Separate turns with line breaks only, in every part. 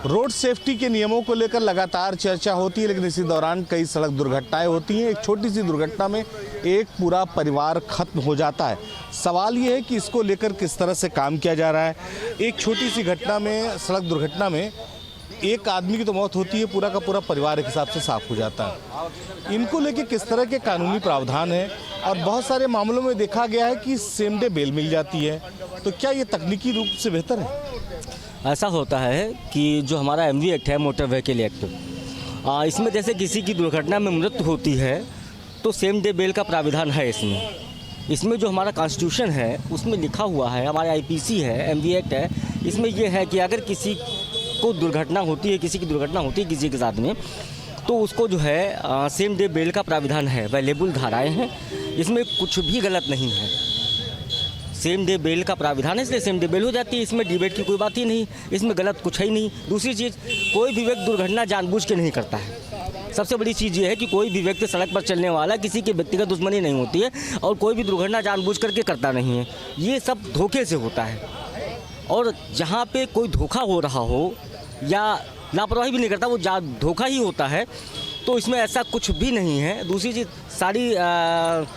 Road safety के नियमों को लेकर लगातार चर्चा होती है, लेकिन इसी दौरान कई सड़क दुर्घटनाएं होती हैं। एक छोटी सी दुर्घटना में एक पूरा परिवार खत्म हो जाता है। सवाल ये है कि इसको लेकर किस तरह से काम किया जा रहा है। एक छोटी सी घटना में, सड़क दुर्घटना में एक आदमी की तो मौत होती है, पूरा का पूरा परिवार एक हिसाब से साफ हो जाता है। इनको लेके किस तरह के कानूनी प्रावधान है, और बहुत सारे मामलों में देखा गया है कि सेम डे बेल मिल जाती है, तो क्या ये तकनीकी रूप से बेहतर है?
ऐसा होता है कि जो हमारा MV एक्ट है, मोटर व्हीकल एक्ट, इसमें जैसे किसी की दुर्घटना में मृत्यु होती है तो सेम डे बेल का प्राविधान है। इसमें जो हमारा कॉन्स्टिट्यूशन है उसमें लिखा हुआ है, हमारा IPC है, MV एक्ट है, इसमें यह है कि अगर किसी को दुर्घटना होती है, किसी की दुर्घटना होती है किसी के साथ में, तो उसको जो है सेम डे बेल का प्राविधान है। अवेलेबल धाराएँ हैं, इसमें कुछ भी गलत नहीं है। सेम डे बेल का प्राविधान है, इसलिए सेम डे बेल हो जाती है। इसमें डिबेट की कोई बात ही नहीं, इसमें गलत कुछ है ही नहीं। दूसरी चीज़, कोई भी व्यक्ति दुर्घटना जानबूझ के नहीं करता है। सबसे बड़ी चीज़ ये है कि कोई भी व्यक्ति सड़क पर चलने वाला किसी के व्यक्तिगत दुश्मनी नहीं होती है, और कोई भी दुर्घटना जानबूझ करके करता नहीं है। ये सब धोखे से होता है, और जहाँ पे कोई धोखा हो रहा हो या लापरवाही भी नहीं करता, वो धोखा ही होता है। तो इसमें ऐसा कुछ भी नहीं है। दूसरी चीज़, सारी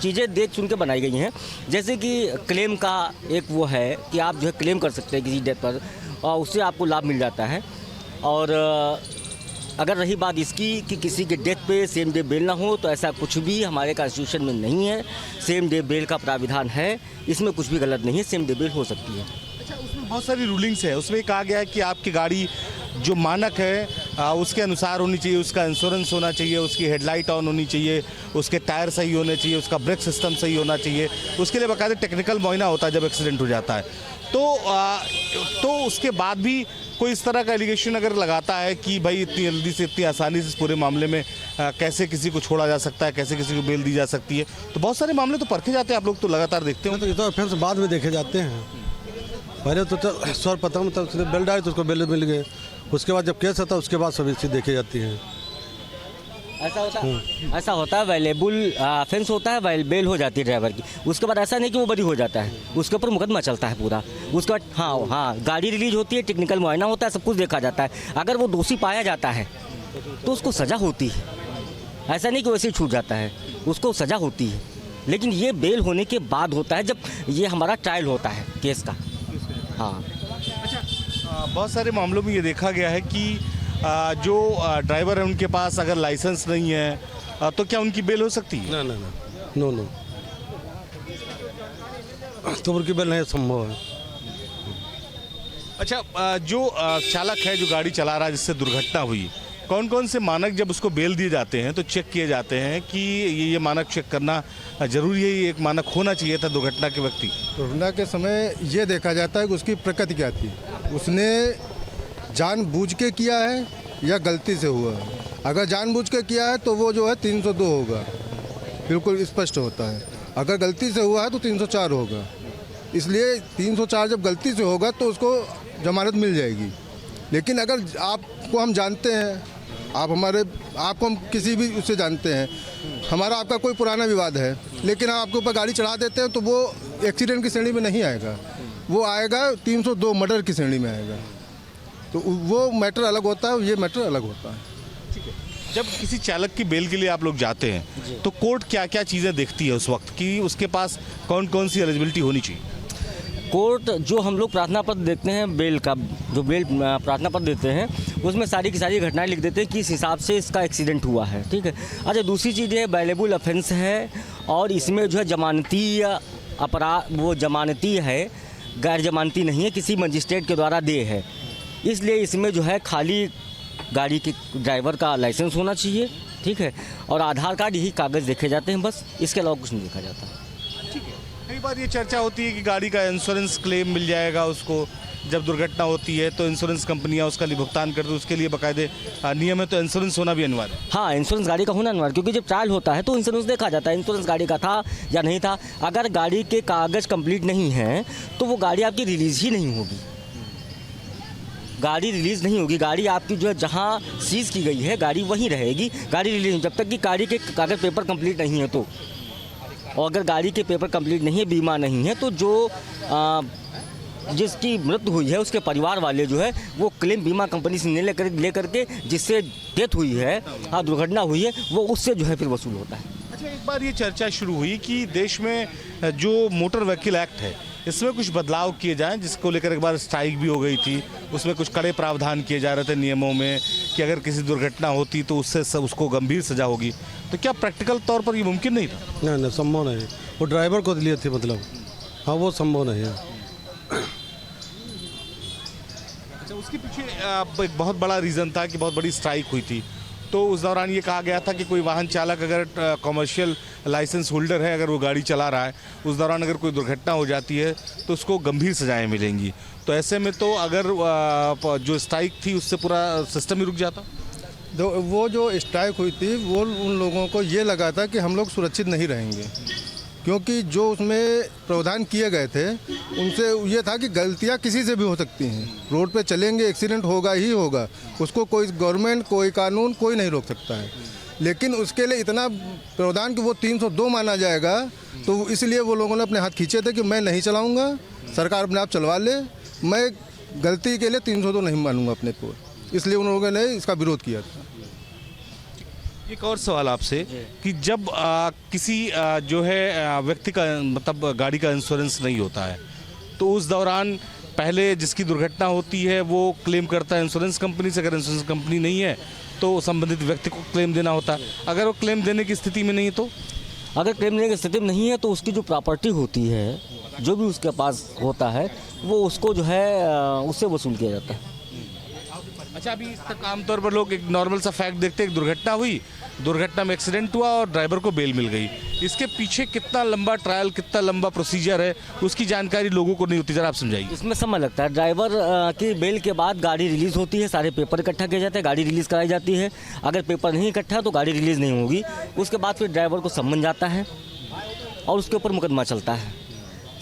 चीज़ें देख सुन के बनाई गई हैं। जैसे कि क्लेम का एक वो है कि आप जो है क्लेम कर सकते हैं किसी डेथ पर, और उससे आपको लाभ मिल जाता है। और अगर रही बात इसकी कि किसी के डेथ पे सेम डे बेल ना हो, तो ऐसा कुछ भी हमारे कॉन्स्टिट्यूशन में नहीं है। सेम डे बेल का प्राविधान है, इसमें कुछ भी गलत नहीं है, सेम डे बेल हो सकती है।
अच्छा, उसमें बहुत सारी रूलिंग्स है। उसमें कहा गया है कि आपकी गाड़ी जो मानक है उसके अनुसार होनी चाहिए, उसका इंश्योरेंस होना चाहिए, उसकी हेडलाइट ऑन होनी चाहिए, उसके टायर सही होने चाहिए, उसका ब्रेक सिस्टम सही होना चाहिए। उसके लिए बाकायदा टेक्निकल मुआयना होता है जब एक्सीडेंट हो जाता है। तो उसके बाद भी कोई इस तरह का एलिगेशन अगर लगाता है कि भाई इतनी जल्दी से, इतनी आसानी से इस पूरे मामले में कैसे किसी को छोड़ा जा सकता है, कैसे किसी को बेल दी जा सकती है, तो बहुत सारे मामले तो परखे जाते हैं। आप लोग तो लगातार देखते हो।
तो ये तो ऑफेंस बाद में देखे जाते हैं। पहले तो सर्वप्रथम तो उसने बेल डाली तो उसको बेल मिल गए, उसके बाद जब केस आता है उसके बाद सभी चीज़ देखी जाती है।
ऐसा होता है अवेलेबल ऑफेंस होता है, बेल हो जाती है ड्राइवर की। उसके बाद ऐसा नहीं कि वो बरी हो जाता है, उसके ऊपर मुकदमा चलता है पूरा। उसके बाद हाँ गाड़ी रिलीज होती है, टेक्निकल मुआयना होता है, सब कुछ देखा जाता है। अगर वो दोषी पाया जाता है तो उसको सज़ा होती है। ऐसा नहीं कि वैसे ही छूट जाता है, उसको सज़ा होती है। लेकिन ये बेल होने के बाद होता है, जब ये हमारा ट्रायल होता है केस का। हाँ,
अच्छा, बहुत सारे मामलों में ये देखा गया है कि जो ड्राइवर है उनके पास अगर लाइसेंस नहीं है तो क्या उनकी बेल हो सकती है?
नो तो उनकी बेल नहीं संभव है।
अच्छा, जो चालक है जो गाड़ी चला रहा है जिससे दुर्घटना हुई, कौन कौन से मानक जब उसको बेल दिए जाते हैं तो चेक किए जाते हैं कि ये मानक चेक करना जरूरी है, ये एक मानक होना चाहिए था दुर्घटना के व्यक्ति?
दुर्घटना के समय ये देखा जाता है कि उसकी प्रकृति क्या थी, उसने जानबूझ के किया है या गलती से हुआ है। अगर जानबूझ के किया है तो वो जो है 302 होगा, बिल्कुल स्पष्ट होता है। अगर गलती से हुआ है तो 304 होगा। इसलिए 304 जब गलती से होगा तो उसको जमानत मिल जाएगी। लेकिन अगर आपको हम जानते हैं, आपको हम किसी भी उससे जानते हैं, हमारा आपका कोई पुराना विवाद है, लेकिन हम आपके ऊपर गाड़ी चढ़ा देते हैं, तो वो एक्सीडेंट की श्रेणी में नहीं आएगा, वो आएगा 302 मर्डर की श्रेणी में आएगा। तो वो मैटर अलग होता है, ये मैटर अलग होता है।
ठीक है। जब किसी चालक की बेल के लिए आप लोग जाते हैं तो कोर्ट क्या क्या चीज़ें देखती है उस वक्त कि उसके पास कौन कौन सी एलिजिबिलिटी होनी चाहिए?
कोर्ट जो हम लोग प्रार्थना पत्र देते हैं, बेल का जो बेल प्रार्थना पत्र देते हैं, उसमें सारी की सारी घटनाएं लिख देते हैं कि इस हिसाब से इसका एक्सीडेंट हुआ है। ठीक है। अच्छा, दूसरी चीज़ ये अवेलेबल ऑफेंस है, और इसमें जो है जमानती अपराध, वो जमानती है, गैर जमानती नहीं है, किसी मजिस्ट्रेट के द्वारा दे है। इसलिए इसमें जो है खाली गाड़ी के ड्राइवर का लाइसेंस होना चाहिए, ठीक है, और आधार कार्ड, यही कागज़ देखे जाते हैं, बस इसके अलावा कुछ नहीं देखा जाता।
ठीक है। कई बार ये चर्चा होती है कि गाड़ी का इंश्योरेंस क्लेम मिल जाएगा उसको, जब दुर्घटना होती है तो इंश्योरेंस कंपनियां उसका लिए भुगतान करती है, उसके लिए बाकायदे नियम है, तो इंश्योरेंस होना भी अनिवार्य है।
हाँ, इंश्योरेंस गाड़ी का होना अनिवार्य, क्योंकि जब ट्रायल होता है तो इंश्योरेंस देखा जाता है, इंश्योरेंस गाड़ी का था या नहीं था। अगर गाड़ी के कागज़ कंप्लीट नहीं हैं तो वो गाड़ी आपकी रिलीज़ ही नहीं होगी, गाड़ी रिलीज़ नहीं होगी। गाड़ी आपकी जो है जहाँ सीज़ की गई है गाड़ी वहीं रहेगी, गाड़ी रिलीज जब तक कि गाड़ी के कागज़ पेपर कंप्लीट नहीं है तो। और अगर गाड़ी के पेपर कंप्लीट नहीं है, बीमा नहीं है, तो जो जिसकी मृत्यु हुई है उसके परिवार वाले जो है वो क्लेम बीमा कंपनी से ले करके जिससे डेथ हुई है, दुर्घटना हुई है, वो उससे जो है फिर वसूल होता है।
अच्छा, एक बार ये चर्चा शुरू हुई कि देश में जो मोटर व्हीकल एक्ट है इसमें कुछ बदलाव किए जाएं, जिसको लेकर एक बार स्ट्राइक भी हो गई थी। उसमें कुछ कड़े प्रावधान किए जा रहे थे नियमों में कि अगर किसी दुर्घटना होती तो उससे उसको गंभीर सजा होगी। तो क्या प्रैक्टिकल तौर पर ये मुमकिन नहीं था?
नहीं, संभव नहीं। वो ड्राइवर को लिए थे, मतलब हाँ, वो संभव नहीं है।
अच्छा, उसके पीछे एक बहुत बड़ा रीज़न था कि बहुत बड़ी स्ट्राइक हुई थी। तो उस दौरान ये कहा गया था कि कोई वाहन चालक अगर कॉमर्शियल लाइसेंस होल्डर है, अगर वो गाड़ी चला रहा है, उस दौरान अगर कोई दुर्घटना हो जाती है तो उसको गंभीर सजाएं मिलेंगी। तो ऐसे में तो अगर जो स्ट्राइक थी उससे पूरा सिस्टम ही रुक जाता।
वो जो स्ट्राइक हुई थी वो उन लोगों को ये लगा था कि हम लोग सुरक्षित नहीं रहेंगे, क्योंकि जो उसमें प्रावधान किए गए थे उनसे ये था कि गलतियां किसी से भी हो सकती हैं। रोड पे चलेंगे, एक्सीडेंट होगा ही होगा, उसको कोई गवर्नमेंट, कोई कानून, कोई नहीं रोक सकता है। लेकिन उसके लिए इतना प्रावधान कि वो 302 माना जाएगा, तो इसलिए वो लोगों ने अपने हाथ खींचे थे कि मैं नहीं चलाऊँगा, सरकार अपने आप चलवा ले, मैं गलती के लिए 302 नहीं मानूंगा अपने को। इसलिए उन लोगों ने इसका विरोध किया था।
एक और सवाल आपसे कि जब किसी जो है व्यक्ति का मतलब गाड़ी का इंश्योरेंस नहीं होता है तो उस दौरान पहले जिसकी दुर्घटना होती है वो क्लेम करता है इंश्योरेंस कंपनी से। अगर इंश्योरेंस कंपनी नहीं है तो संबंधित व्यक्ति को क्लेम देना होता है। अगर वो क्लेम देने की स्थिति में नहीं है तो
अगर क्लेम देने की स्थिति में नहीं है तो उसकी जो प्रॉपर्टी होती है, जो भी उसके पास होता है, वो उसको जो है उससे वसूल किया जाता है।
अच्छा, अभी तक आमतौर पर लोग एक नॉर्मल सा फैक्ट देखते हैं, एक दुर्घटना हुई, दुर्घटना में एक्सीडेंट हुआ और ड्राइवर को बेल मिल गई। इसके पीछे कितना लंबा ट्रायल, कितना लंबा प्रोसीजर है, उसकी जानकारी लोगों को नहीं होती। जरा आप समझाइए।
इसमें समय लगता है। ड्राइवर की बेल के बाद गाड़ी रिलीज़ होती है, सारे पेपर इकट्ठा किए जाते हैं, गाड़ी रिलीज़ कराई जाती है। अगर पेपर नहीं इकट्ठा तो गाड़ी रिलीज़ नहीं होगी। उसके बाद फिर ड्राइवर को सम्मन जाता है और उसके ऊपर मुकदमा चलता है।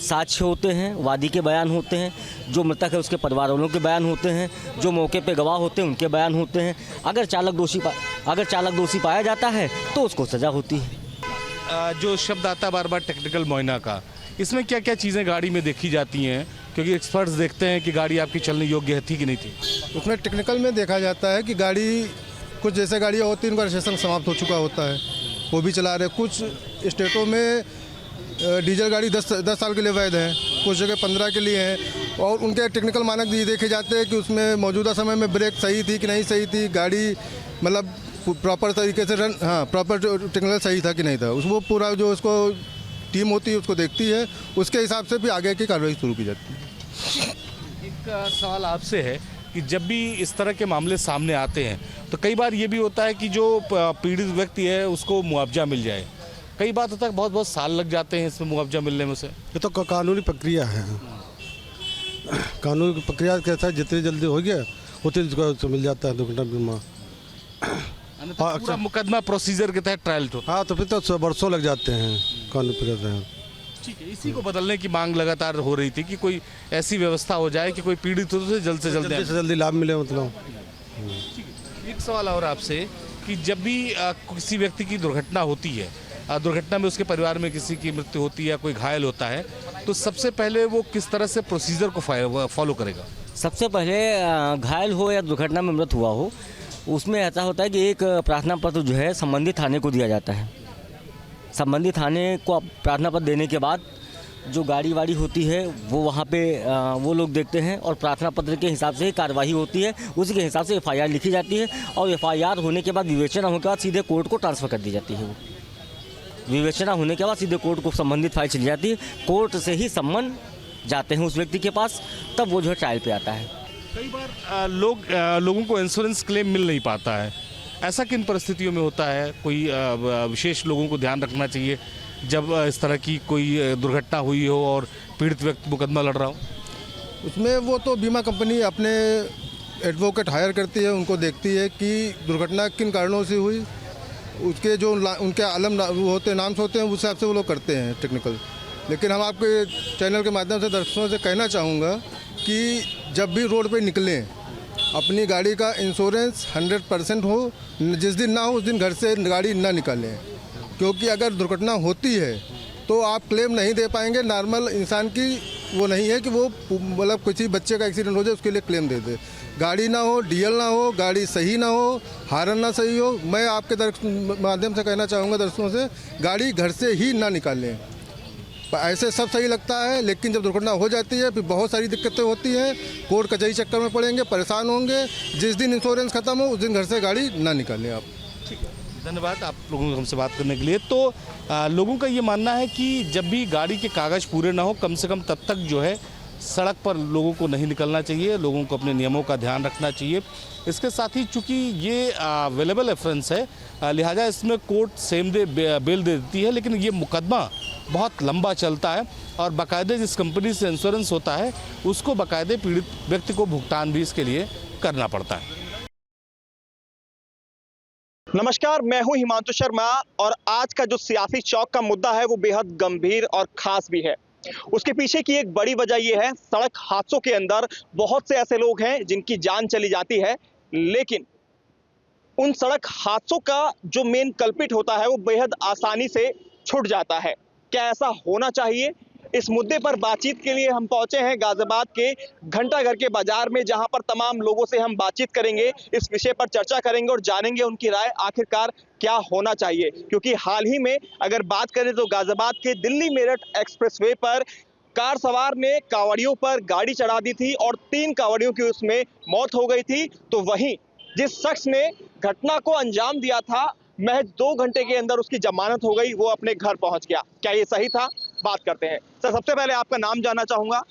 साक्ष्य होते हैं, वादी के बयान होते हैं, जो मृतक है उसके परिवार वालों के बयान होते हैं, जो मौके पे गवाह होते हैं उनके बयान होते हैं। अगर चालक दोषी पाया जाता है तो उसको सज़ा होती है।
जो शब्द आता है बार बार टेक्निकल मुआयना का, इसमें क्या क्या चीज़ें गाड़ी में देखी जाती हैं? क्योंकि एक्सपर्ट्स देखते हैं कि गाड़ी आपकी चलने योग्य थी कि नहीं थी।
उसमें टेक्निकल में देखा जाता है कि गाड़ी, कुछ जैसे गाड़ियाँ होती हैं उनका रजिस्ट्रेशन समाप्त हो चुका होता है, वो भी चला रहे। कुछ स्टेटों में डीजल गाड़ी 10 साल के लिए वैध है, कुछ जगह 15 के लिए है। और उनके टेक्निकल मानक ये देखे जाते हैं कि उसमें मौजूदा समय में ब्रेक सही थी कि नहीं सही थी, गाड़ी मतलब प्रॉपर तरीके से रन, हाँ प्रॉपर टेक्निकल सही था कि नहीं था। वो पूरा जो उसको टीम होती है उसको देखती है, उसके हिसाब से भी आगे की कार्रवाई शुरू की जाती है।
एक सवाल आपसे है कि जब भी इस तरह के मामले सामने आते हैं तो कई बार ये भी होता है कि जो पीड़ित व्यक्ति है उसको मुआवजा मिल जाए। कई बार होता है बहुत साल लग जाते हैं इसमें मुआवजा मिलने में उसे।
ये तो कानूनी प्रक्रिया है। कानूनी प्रक्रिया कैसा है, जितनी जल्दी हो गया उतनी मिल जाता है दुर्घटना बीमा।
पूरा मुकदमा प्रोसीजर के तहत ट्रायल तो।
हाँ, तो फिर तो वर्षों लग जाते हैं कानूनी प्रक्रिया।
ठीक है, इसी को बदलने की मांग लगातार हो रही थी कि कोई ऐसी व्यवस्था हो जाए कि कोई पीड़ित हो तो जल्द से
जल्दी लाभ मिले। मतलब
एक सवाल और आपसे कि जब भी किसी व्यक्ति की दुर्घटना होती है, दुर्घटना में उसके परिवार में किसी की मृत्यु होती है या कोई घायल होता है, तो सबसे पहले वो किस तरह से प्रोसीजर को फॉलो करेगा?
सबसे पहले घायल हो या दुर्घटना में मृत हुआ हो, उसमें ऐसा होता है कि एक प्रार्थना पत्र जो है संबंधित थाने को दिया जाता है। संबंधित थाने को प्रार्थना पत्र देने के बाद जो गाड़ी वाड़ी होती है वो वहाँ पे वो लोग देखते हैं और प्रार्थना पत्र के हिसाब से ही कार्रवाई होती है। उसी के हिसाब से FIR लिखी जाती है और FIR होने के बाद विवेचना होने के बाद सीधे कोर्ट को ट्रांसफ़र कर दी जाती है। वो विवेचना होने के बाद सीधे कोर्ट को संबंधित फाइल चली जाती है। कोर्ट से ही सम्मन जाते हैं उस व्यक्ति के पास, तब वो जो है ट्रायल पे आता है।
कई बार लोगों को इंश्योरेंस क्लेम मिल नहीं पाता है। ऐसा किन परिस्थितियों में होता है? कोई विशेष लोगों को ध्यान रखना चाहिए जब इस तरह की कोई दुर्घटना हुई हो और पीड़ित व्यक्ति मुकदमा लड़ रहा हो? उसमें
वो तो बीमा कंपनी अपने एडवोकेट हायर करती है, उनको देखती है कि दुर्घटना किन कारणों से हुई, उसके जो उनके आलम होते नाम होते हैं उस हिसाब से वो लोग करते हैं टेक्निकल। लेकिन हम आपके चैनल के माध्यम से दर्शकों से कहना चाहूँगा कि जब भी रोड पे निकलें अपनी गाड़ी का इंश्योरेंस 100% हो, जिस दिन ना हो उस दिन घर से गाड़ी ना निकालें, क्योंकि अगर दुर्घटना होती है तो आप क्लेम नहीं दे पाएंगे। नॉर्मल इंसान की वो नहीं है कि वो मतलब किसी बच्चे का एक्सीडेंट हो जाए उसके लिए क्लेम दे दे। गाड़ी ना हो, डीएल ना हो, गाड़ी सही ना हो, हारन ना सही हो। मैं आपके माध्यम से कहना चाहूँगा दर्शकों से, गाड़ी घर से ही ना निकालें। ऐसे सब सही लगता है, लेकिन जब दुर्घटना हो जाती है फिर बहुत सारी दिक्कतें होती हैं। कोर्ट कचहरी चक्कर में पड़ेंगे, परेशान होंगे। जिस दिन इंश्योरेंस खत्म हो उस दिन घर से गाड़ी ना निकालें आप।
धन्यवाद आप लोगों को हमसे बात करने के लिए। तो लोगों का ये मानना है कि जब भी गाड़ी के कागज़ पूरे ना हो, कम से कम तब तक जो है सड़क पर लोगों को नहीं निकलना चाहिए। लोगों को अपने नियमों का ध्यान रखना चाहिए। इसके साथ ही चूँकि ये अवेलेबल रेफरेंस है, लिहाजा इसमें कोर्ट सेम डे बेल दे देती है, लेकिन ये मुकदमा बहुत लंबा चलता है और बाकायदे जिस कंपनी से इंश्योरेंस होता है उसको बाकायदे पीड़ित व्यक्ति को भुगतान भी इसके लिए करना पड़ता है।
नमस्कार, मैं हूं हिमांशु शर्मा और आज का जो सियासी चौक का मुद्दा है वो बेहद गंभीर और खास भी है। उसके पीछे की एक बड़ी वजह यह है, सड़क हादसों के अंदर बहुत से ऐसे लोग हैं जिनकी जान चली जाती है, लेकिन उन सड़क हादसों का जो मेन कल्पिट होता है वो बेहद आसानी से छूट जाता है। क्या ऐसा होना चाहिए? इस मुद्दे पर बातचीत के लिए हम पहुंचे हैं गाजियाबाद के घंटाघर के बाजार में, जहां पर तमाम लोगों से हम बातचीत करेंगे, इस विषय पर चर्चा करेंगे और जानेंगे उनकी राय आखिरकार क्या होना चाहिए। क्योंकि हाल ही में अगर बात करें तो गाजियाबाद के दिल्ली मेरठ एक्सप्रेसवे पर कार सवार ने कांवड़ियों पर गाड़ी चढ़ा दी थी और 3 कांवड़ियों की उसमें मौत हो गई थी। तो वहीं जिस शख्स ने घटना को अंजाम दिया था, महज 2 घंटे के अंदर उसकी जमानत हो गई, वो अपने घर पहुंच गया। क्या ये सही था? बात करते हैं। सर, सबसे पहले आपका नाम जानना चाहूंगा।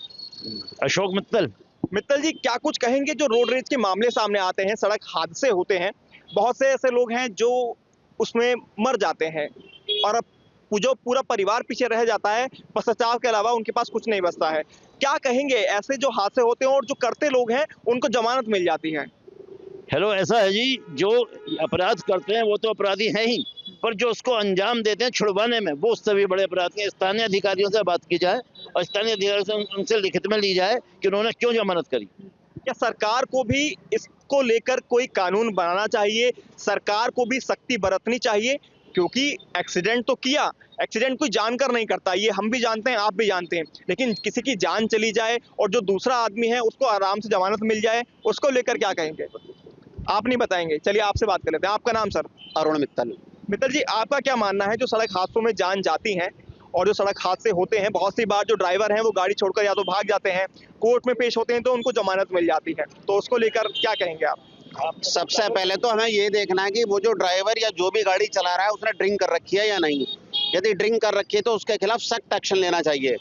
अशोक मित्तल।
मित्तल जी, क्या कुछ कहेंगे? जो रोड रेज के मामले सामने आते हैं, सड़क हादसे होते हैं, बहुत से ऐसे लोग हैं जो उसमें मर जाते हैं और अब जो पूरा परिवार पीछे रह जाता है, पश्चाताप के अलावा उनके पास कुछ नहीं बचता है। क्या कहेंगे, ऐसे जो हादसे होते हैं और जो करते लोग हैं उनको जमानत मिल जाती है?
हेलो, ऐसा है जी, जो अपराध करते हैं वो तो अपराधी हैं ही, पर जो उसको अंजाम देते हैं छुड़वाने में, वो उससे भी बड़े अपराधी हैं। स्थानीय अधिकारियों से बात की जाए और स्थानीय अधिकारियों से उनसे लिखित में ली जाए कि उन्होंने क्यों जमानत करी।
क्या सरकार को भी इसको लेकर कोई कानून बनाना चाहिए? सरकार को भी सख्ती बरतनी चाहिए? क्योंकि एक्सीडेंट तो किया, एक्सीडेंट कोई जानकर नहीं करता, ये हम भी जानते हैं, आप भी जानते हैं, लेकिन किसी की जान चली जाए और जो दूसरा आदमी है उसको आराम से जमानत मिल जाए, उसको लेकर क्या कहेंगे? आप नहीं बताएंगे? चलिए आपसे बात कर लेते हैं। आपका नाम सर?
अरुण मित्तल।
मित्तल जी, आपका क्या मानना है, जो सड़क हादसों में जान जाती है और जो सड़क हादसे होते हैं, बहुत सी बार जो ड्राइवर हैं वो गाड़ी छोड़कर या तो भाग जाते हैं, कोर्ट में पेश होते हैं तो उनको जमानत मिल जाती है, तो उसको लेकर क्या कहेंगे आप?
सबसे पहले तो हमें ये देखना है कि वो जो ड्राइवर या जो भी गाड़ी चला रहा है उसने ड्रिंक कर रखी है या नहीं। यदि ड्रिंक कर रखी है तो उसके खिलाफ सख्त एक्शन लेना चाहिए,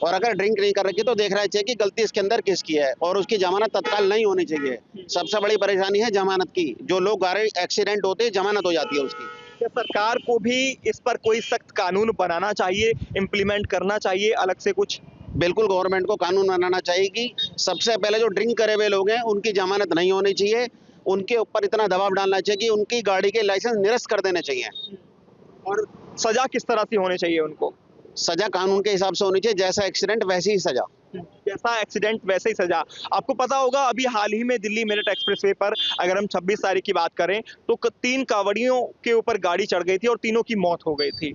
और अगर ड्रिंक नहीं कर रखी तो देखना चाहिए कि गलती इसके अंदर किसकी है, और उसकी जमानत तत्काल नहीं होनी चाहिए। सबसे बड़ी परेशानी है जमानत की। जो लोग गाड़ी एक्सीडेंट होते हैं जमानत हो जाती है उसकी।
क्या सरकार को भी इस पर कोई सख्त कानून बनाना चाहिए, इम्प्लीमेंट करना चाहिए अलग से कुछ?
बिल्कुल, गवर्नमेंट को कानून बनाना चाहिए कि सबसे पहले जो ड्रिंक करे हुए लोग हैं उनकी जमानत नहीं होनी चाहिए। उनके ऊपर इतना दबाव डालना चाहिए कि उनकी गाड़ी के लाइसेंस निरस्त कर देने चाहिए।
और सजा किस तरह से होनी चाहिए उनको?
सजा कानून के हिसाब से होनी चाहिए, जैसा एक्सीडेंट वैसी ही सजा।
जैसा एक्सीडेंट वैसे ही सजा। आपको पता होगा अभी हाल ही में दिल्ली मेरठ एक्सप्रेसवे पर अगर हम 26 तारीख की बात करें तो 3 कांवड़ियों के ऊपर गाड़ी चढ़ गई थी और तीनों की मौत हो गई थी।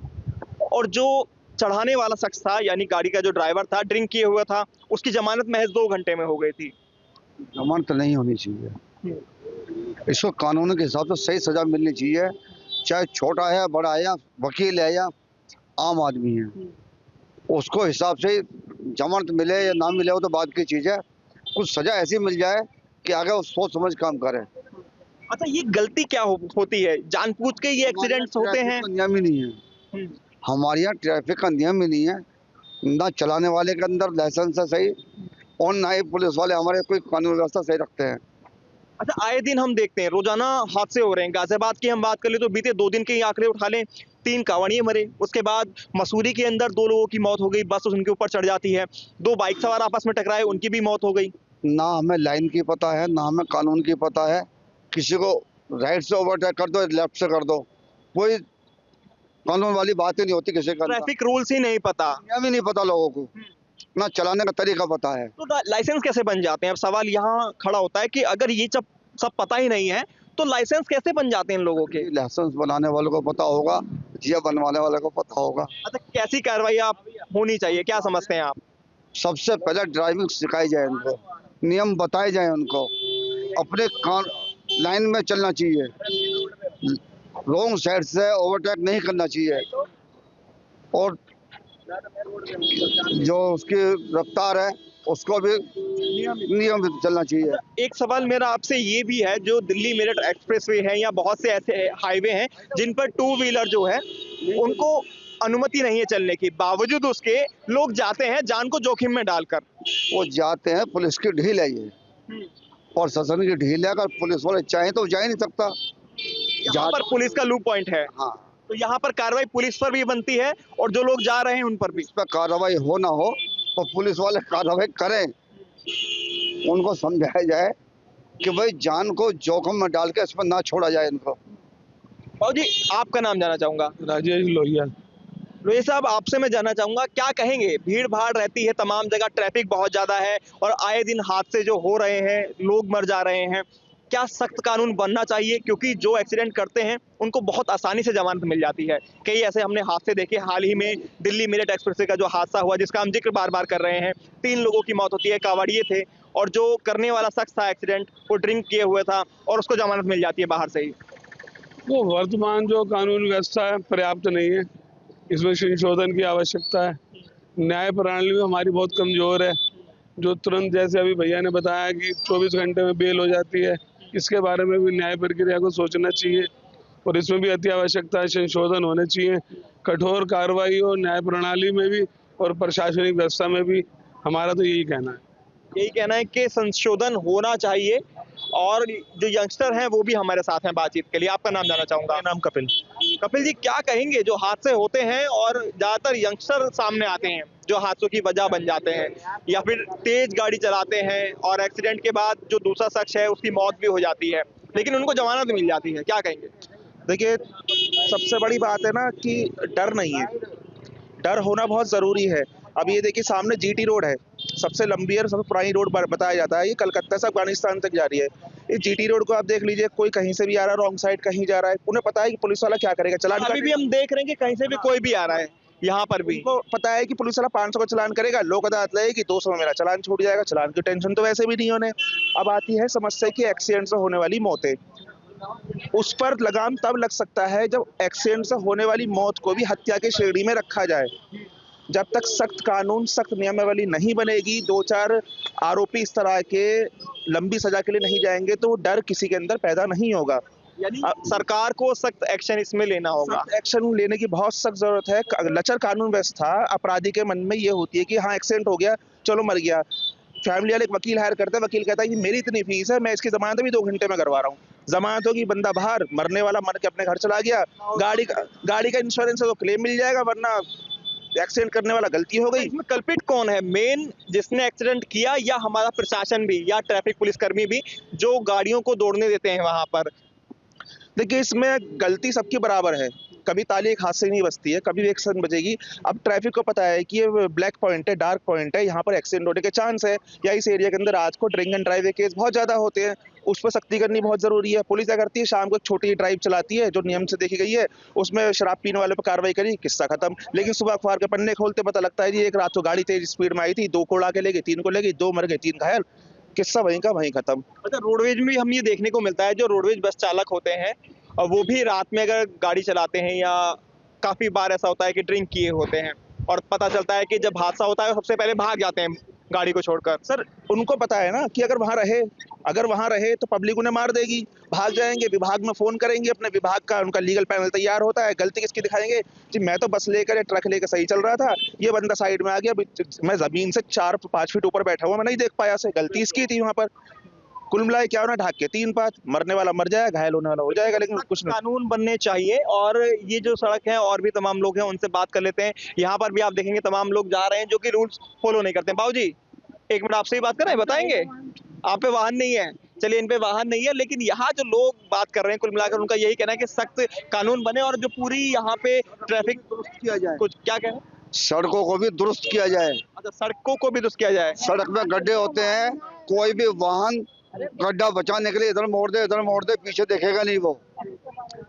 और जो चढ़ाने वाला शख्स था, यानी गाड़ी का जो ड्राइवर था, ड्रिंक किए हुआ था, उसकी जमानत महज 2 घंटे में हो गई थी।
जमानत नहीं होनी चाहिए, इसको कानून के हिसाब से सही सजा मिलनी चाहिए, चाहे छोटा है, बड़ा है, या वकील है या आम आदमी है, उसको हिसाब से जमानत मिले या ना मिले वो तो बात की चीज़ है। कुछ सजा ऐसी मिल जाए कि आगे वो सोच समझ काम करे।
अच्छा, ये गलती क्या होती है? जानबूझ के ये एक्सीडेंट्स होते हैं?
नियम ही नहीं है हमारे यहाँ, ट्रैफिक का नियम ही नहीं है। ना चलाने वाले के अंदर लाइसेंस है सही, और ना ही पुलिस वाले हमारे कोई कानून व्यवस्था सही रखते हैं।
अच्छा, आए दिन हम देखते हैं रोजाना हादसे हो रहे हैं। गाजियाबाद की हम बात कर ले तो बीते 2 दिन के ही आंकड़े उठा लें, 3 कांवड़िए मरे। उसके बाद मसूरी के अंदर 2 लोगों की मौत हो गई, बस उनके ऊपर चढ़ जाती है। 2 बाइक सवार आपस में टकराए, उनकी भी मौत हो गई।
ना हमें लाइन की पता है, ना हमें कानून की पता है। किसी को राइट से ओवरटेक कर दो, लेफ्ट से कर दो, कोई कानून वाली बात ही नहीं होती किसी का।
ट्रैफिक रूल्स ही नहीं पता,
नियम ही नहीं पता लोगों को, ना चलाने का तरीका पता है।
तो लाइसेंस कैसे बन जाते हैं? अब सवाल यहाँ खड़ा होता है कि अगर ये सब पता ही नहीं है तो लाइसेंस कैसे बन जाते हैं इन लोगों के?
लाइसेंस बनाने वालों को पता होगा, जिया बनवाने वाले को पता होगा।
अच्छा, कैसी कार्रवाई आप होनी चाहिए, क्या समझते हैं आप?
सबसे पहले ड्राइविंग सिखाई जाए उनको, नियम बताए जाए उनको, अपने लाइन में चलना चाहिए, रॉन्ग साइड से ओवरटेक नहीं करना चाहिए, और जो उसकी रफ्तार है उसको भी नियम चलना चाहिए।
एक सवाल मेरा आपसे ये भी है, जो दिल्ली मेरठ एक्सप्रेसवे है या बहुत से ऐसे हाईवे हैं जिन पर टू व्हीलर जो है उनको अनुमति नहीं है चलने की, बावजूद उसके लोग जाते हैं जान को जोखिम में डालकर।
वो जाते हैं, पुलिस की ढील है ये, प्रशासन की ढील है, अगर पुलिस वाले चाहें तो जा ही नहीं सकता।
यहाँ पर पुलिस का लूप पॉइंट है,
हाँ,
तो यहाँ पर कार्रवाई पुलिस पर भी बनती है और जो लोग जा रहे हैं उन पर भी।
इस पर कार्रवाई हो ना हो तो पुलिस वाले कार्रवाई करें, उनको समझाया जाए कि भाई जान को जोखिम में डाल के इस पर ना छोड़ा जाए इनको।
बाबू जी, आपका नाम जानना चाहूंगा।
राजेश लोहिया।
लोहिया साहब, आपसे मैं जानना चाहूंगा, क्या कहेंगे, भीड़ भाड़ रहती है तमाम जगह, ट्रैफिक बहुत ज्यादा है और आए दिन हादसे जो हो रहे हैं, लोग मर जा रहे हैं, क्या सख्त कानून बनना चाहिए? क्योंकि जो एक्सीडेंट करते हैं उनको बहुत आसानी से जमानत मिल जाती है। कई ऐसे हमने हादसे देखे, हाल ही में दिल्ली मेरठ एक्सप्रेसवे का जो हादसा हुआ जिसका हम जिक्र बार बार कर रहे हैं, 3 लोगों की मौत होती है, कावड़िए थे और जो करने वाला शख्स था एक्सीडेंट वो ड्रिंक किए हुए था और उसको जमानत मिल जाती है बाहर से ही।
वो वर्तमान जो कानून व्यवस्था है पर्याप्त नहीं है, इसमें संशोधन की आवश्यकता है। न्याय प्रणाली में हमारी बहुत कमजोर है, जो तुरंत जैसे अभी भैया ने बताया कि 24 घंटे में बेल हो जाती है, इसके बारे में भी न्याय प्रक्रिया को सोचना चाहिए और इसमें भी अति आवश्यकता है, संशोधन होने चाहिए, कठोर कार्रवाई हो न्याय प्रणाली में भी और प्रशासनिक व्यवस्था में भी। हमारा तो यही कहना है।
यही कहना है कि संशोधन होना चाहिए और जो यंगस्टर हैं वो भी हमारे साथ हैं बातचीत के लिए। आपका नाम जानना चाहूंगा।
मेरा नाम कपिल।
कपिल जी, क्या कहेंगे, जो हादसे होते हैं और ज्यादातर यंगस्टर सामने आते हैं जो हादसों की वजह बन जाते हैं या फिर तेज गाड़ी चलाते हैं और एक्सीडेंट के बाद जो दूसरा शख्स है उसकी मौत भी हो जाती है लेकिन उनको जमानत मिल जाती है, क्या कहेंगे?
देखिए, सबसे बड़ी बात है ना कि डर नहीं है, डर होना बहुत ज़रूरी है। अब ये देखिए, सामने जीटी रोड है, सबसे लंबी और सबसे पुरानी रोड बताया जाता है, ये कलकत्ता से अफगानिस्तान तक जा रही है। इस जीटी रोड को आप देख लीजिए, कोई कहीं से भी आ रहा है, रॉन्ग साइड कहीं जा रहा है, उन्हें पता है कि पुलिस वाला क्या करेगा, चलान
अभी भी हम देख रहे हैं कि कहीं से भी कोई भी आ रहा है, यहाँ पर भी
उनको पता है कि पुलिस वाला 500 का चलान करेगा, लोक अदालत लगेगी, 200 में मेरा चलान छूट जाएगा, चलान की टेंशन तो वैसे भी नहीं होने। अब आती है समस्या की एक्सीडेंट से होने वाली मौतें, उस पर लगाम तब लग सकता है जब एक्सीडेंट से होने वाली मौत को भी हत्या की श्रेणी में रखा जाए। जब तक सख्त कानून, सख्त नियमावली नहीं बनेगी, 2-4 आरोपी इस तरह के लंबी सजा के लिए नहीं जाएंगे तो डर किसी के अंदर पैदा नहीं होगा।
यानी सरकार को सख्त एक्शन इसमें लेना होगा।
एक्शन लेने की बहुत सख्त जरूरत है। लचर कानून व्यवस्था अपराधी के मन में ये होती है कि हाँ एक्सीडेंट हो गया, चलो मर गया, फैमिली वाले एक वकील हायर करते हैं, वकील कहता है कि मेरी इतनी फीस है, मैं इसकी जमानत भी 2 घंटे में करवा रहा हूँ। जमानत होगी, बंदा बाहर, मरने वाला मर के अपने घर चला गया, गाड़ी का इंश्योरेंस है तो क्लेम मिल जाएगा, वरना एक्सीडेंट करने वाला गलती हो गई।
इसमें कल्पित कौन है, मेन जिसने एक्सीडेंट किया या हमारा प्रशासन भी या ट्रैफिक पुलिसकर्मी भी जो गाड़ियों को दौड़ने देते हैं वहां पर?
देखिए, इसमें गलती सबकी बराबर है, कभी ताली एक हाथ से नहीं बजती है, कभी भी एक्सीडेंट बजेगी। अब ट्रैफिक को पता है कि ये ब्लैक पॉइंट है, डार्क पॉइंट है, यहाँ पर एक्सीडेंट होने के चांस है, या इस एरिया के अंदर आज को ड्रिंक एंड ड्राइव के केस बहुत ज्यादा होते हैं, उस पर सख्ती करनी बहुत जरूरी है। पुलिस क्या करती है, शाम को एक छोटी ड्राइव चलाती है जो नियम से देखी गई है, उसमें शराब पीने वाले पर कार्रवाई करी, किस्सा खत्म। लेकिन सुबह अखबार के पन्ने खोलते पता लगता है जी एक रात को गाड़ी तेज स्पीड में आई थी, 2 को उड़ा के ले गई, 3 को ले गई, 2 मर गए, 3 घायल, किस्सा वहीं का वहीं खत्म।
अच्छा, रोडवेज में भी हम ये देखने को मिलता है, जो रोडवेज बस चालक होते हैं और वो भी रात में अगर गाड़ी चलाते हैं या काफी बार ऐसा होता है कि ड्रिंक किए होते हैं और पता चलता है कि जब हादसा होता है सबसे पहले भाग जाते हैं गाड़ी को छोड़कर।
सर, उनको पता है ना कि अगर वहां रहे तो पब्लिक उन्हें मार देगी, भाग जाएंगे, विभाग में फोन करेंगे, अपने विभाग का उनका लीगल पैनल तैयार होता है, गलती किसकी दिखाएंगे जी, मैं तो बस लेकर ट्रक लेकर सही चल रहा था, ये बंदा साइड में आ गया, मैं जमीन से 4-5 फीट ऊपर बैठा हुआ, मैं नहीं देख पाया, से गलती इसकी थी। वहां पर कुल मिलाए क्या होना, ढाक के 3 बात, मरने वाला मर जाएगा, घायल होने वाला हो जाएगा, लेकिन कुछ नहीं।
कानून बनने चाहिए। और ये जो सड़क है और भी तमाम लोग हैं उनसे बात कर लेते हैं। यहाँ पर भी आप देखेंगे तमाम लोग जा रहे हैं जो कि रूल्स फॉलो नहीं करते हैं। बाबू जी, 1 मिनट आपसे ही बात करें, बताएंगे? आप पे वाहन नहीं है, चलिए, इन पे वाहन नहीं है, लेकिन यहाँ जो लोग बात कर रहे हैं कुल मिलाकर उनका यही कहना है कि सख्त कानून बने और जो पूरी यहाँ पे ट्रैफिक
दुरुस्त किया जाए,
कुछ क्या कह रहे हैं,
सड़कों को भी दुरुस्त किया जाए।
अच्छा, सड़कों को भी दुरुस्त किया जाए।
सड़क में गड्ढे होते हैं, कोई भी वाहन गड्ढा बचाने के लिए इधर मोड़ दे, पीछे देखेगा नहीं वो।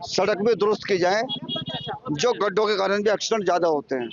सड़क भी दुरुस्त की जाए, जो गड्ढों के कारण भी एक्सीडेंट ज्यादा होते हैं।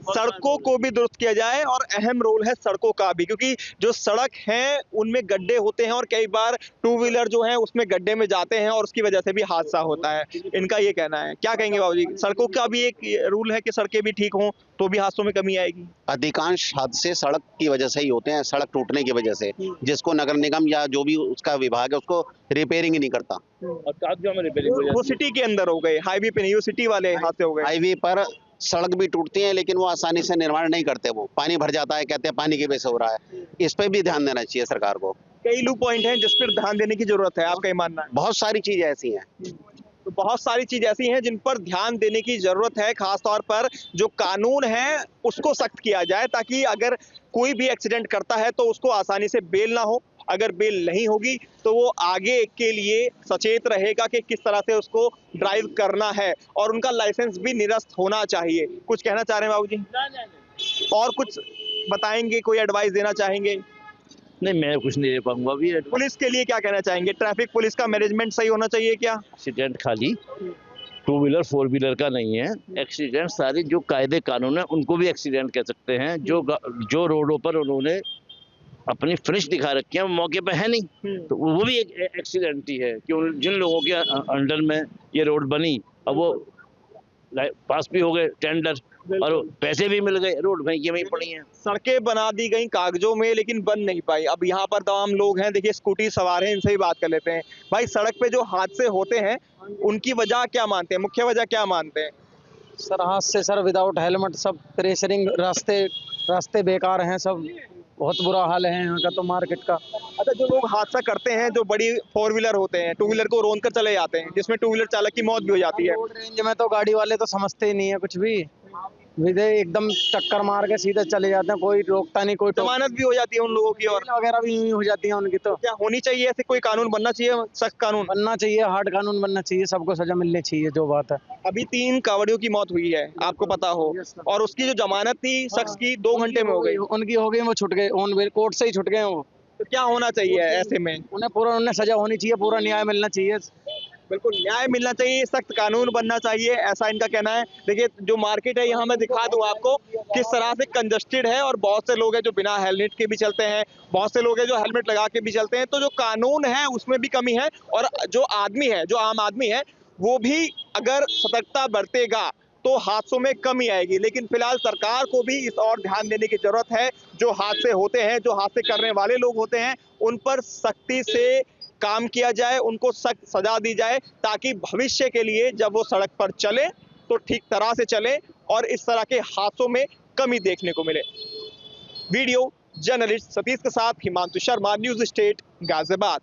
सड़कों को भी दुरुस्त किया जाए, और अहम रोल है सड़कों का भी, क्योंकि जो सड़क है उनमें गड्ढे होते हैं और कई बार टू व्हीलर जो है उसमें गड्ढे में जाते हैं और उसकी वजह से भी हादसा होता है। इनका ये कहना है। क्या कहेंगे बाबूजी? सड़कों का भी एक रूल है कि सड़कें भी ठीक हों तो भी हादसों में कमी आएगी।
अधिकांश हादसे सड़क की वजह से ही होते हैं, सड़क टूटने की वजह से, जिसको नगर निगम या जो भी उसका विभाग है उसको रिपेयरिंग ही नहीं करता।
और कागजों में रिपेयरिंग
वो सिटी के अंदर हो गए, हाईवे पे नहीं, वो सिटी वाले हादसे हो गए।
हाईवे पर सड़क भी टूटती है लेकिन वो आसानी से निर्माण नहीं करते, वो पानी भर जाता है, कहते हैं पानी की वजह से हो रहा है। इस पे भी ध्यान देना चाहिए सरकार को।
कई लू पॉइंट हैं जिस पर ध्यान देने की जरूरत है, आपका ये मानना है?
बहुत सारी चीजें ऐसी हैं।
तो बहुत सारी चीज ऐसी हैं जिन पर ध्यान देने की जरूरत है, खास तौर पर जो कानून है उसको सख्त किया जाए, ताकि अगर कोई भी एक्सीडेंट करता है तो उसको आसानी से बेल ना हो। अगर बेल नहीं होगी तो वो आगे के लिए सचेत रहेगा कि किस तरह से उसको ड्राइव करना है, और उनका लाइसेंस भी निरस्त होना चाहिए। कुछ कहना चाह रहे हैं बाबूजी? और कुछ बताएंगे, कोई एडवाइस देना चाहेंगे?
नहीं, मैं कुछ नहीं दे पाऊंगा अभी।
पुलिस के लिए क्या कहना चाहेंगे? ट्रैफिक पुलिस का मैनेजमेंट सही होना चाहिए क्या?
एक्सीडेंट खाली टू व्हीलर फोर व्हीलर का नहीं है, एक्सीडेंट सारे जो कायदे कानून है उनको भी एक्सीडेंट कह सकते हैं। जो रोडों पर उन्होंने अपनी फिनिश दिखा रखी है वो मौके पे है नहीं, तो वो भी एक एक्सीडेंट ही है कि जिन लोगों के अंडर में ये रोड बनी, अब वो पास भी हो गए टेंडर और पैसे भी मिल गए, रोड वहीं की वहीं पड़ी हैं।
सड़कें बना दी गई कागजों में लेकिन बन नहीं पाई। अब यहाँ पर तमाम लोग हैं, देखिए स्कूटी सवार हैं, इनसे ही बात कर लेते हैं। भाई, सड़क पे जो हादसे होते हैं उनकी वजह क्या मानते हैं, मुख्य वजह क्या मानते हैं?
सर हादसे सर विदाउट हेलमेट, सब प्रेशरिंग, रास्ते बेकार हैं, सब बहुत बुरा हाल है यहाँ का तो मार्केट का।
अच्छा, जो लोग हादसा करते हैं, जो बड़ी फोर व्हीलर होते हैं, टू व्हीलर को रोन कर चले जाते हैं, जिसमें टू व्हीलर चालक की मौत भी हो जाती है।
रोड रेंज में तो गाड़ी वाले तो समझते ही नहीं है कुछ भी, विदे एकदम टक्कर मार के सीधे चले जाते हैं, कोई रोकता नहीं, कोई
जमानत भी हो जाती है उन लोगों की, और
वगैरह भी यूं ही हो जाती है उनकी। तो
क्या होनी चाहिए ऐसे, कोई कानून बनना चाहिए, सख्त कानून
बनना चाहिए, हार्ड कानून बनना चाहिए, सबको सजा मिलनी चाहिए, जो बात है।
अभी 3 कांवड़ियों की मौत हुई है, आपको पता हो, और उसकी जो जमानत थी शख्स की 2 घंटे में हो गई।
उनकी हो गई, वो छूट गए, ऑन बेल कोर्ट से ही छूट गए वो।
तो क्या होना चाहिए ऐसे में?
उन्हें सजा होनी चाहिए, पूरा न्याय मिलना चाहिए।
बिल्कुल न्याय मिलना चाहिए, सख्त कानून बनना चाहिए, ऐसा इनका कहना है। देखिए जो मार्केट है यहाँ मैं दिखा दूं आपको किस तरह से कंजस्टेड है, और बहुत से लोग हैं जो बिना हेलमेट के भी चलते हैं, बहुत से लोग हैं जो हेलमेट लगा के भी चलते हैं। तो जो कानून है उसमें भी कमी है, और जो आदमी है, जो आम आदमी है, वो भी अगर सतर्कता बरतेगा तो हादसों में कमी आएगी। लेकिन फिलहाल सरकार को भी इस और ध्यान देने की जरूरत है। जो हादसे होते हैं, जो हादसे करने वाले लोग होते हैं, उन पर सख्ती से काम किया जाए, उनको सख्त सजा दी जाए, ताकि भविष्य के लिए जब वो सड़क पर चले तो ठीक तरह से चले और इस तरह के हादसों में कमी देखने को मिले। वीडियो जर्नलिस्ट सतीश के साथ हिमांशु शर्मा, न्यूज़ स्टेट, गाजियाबाद।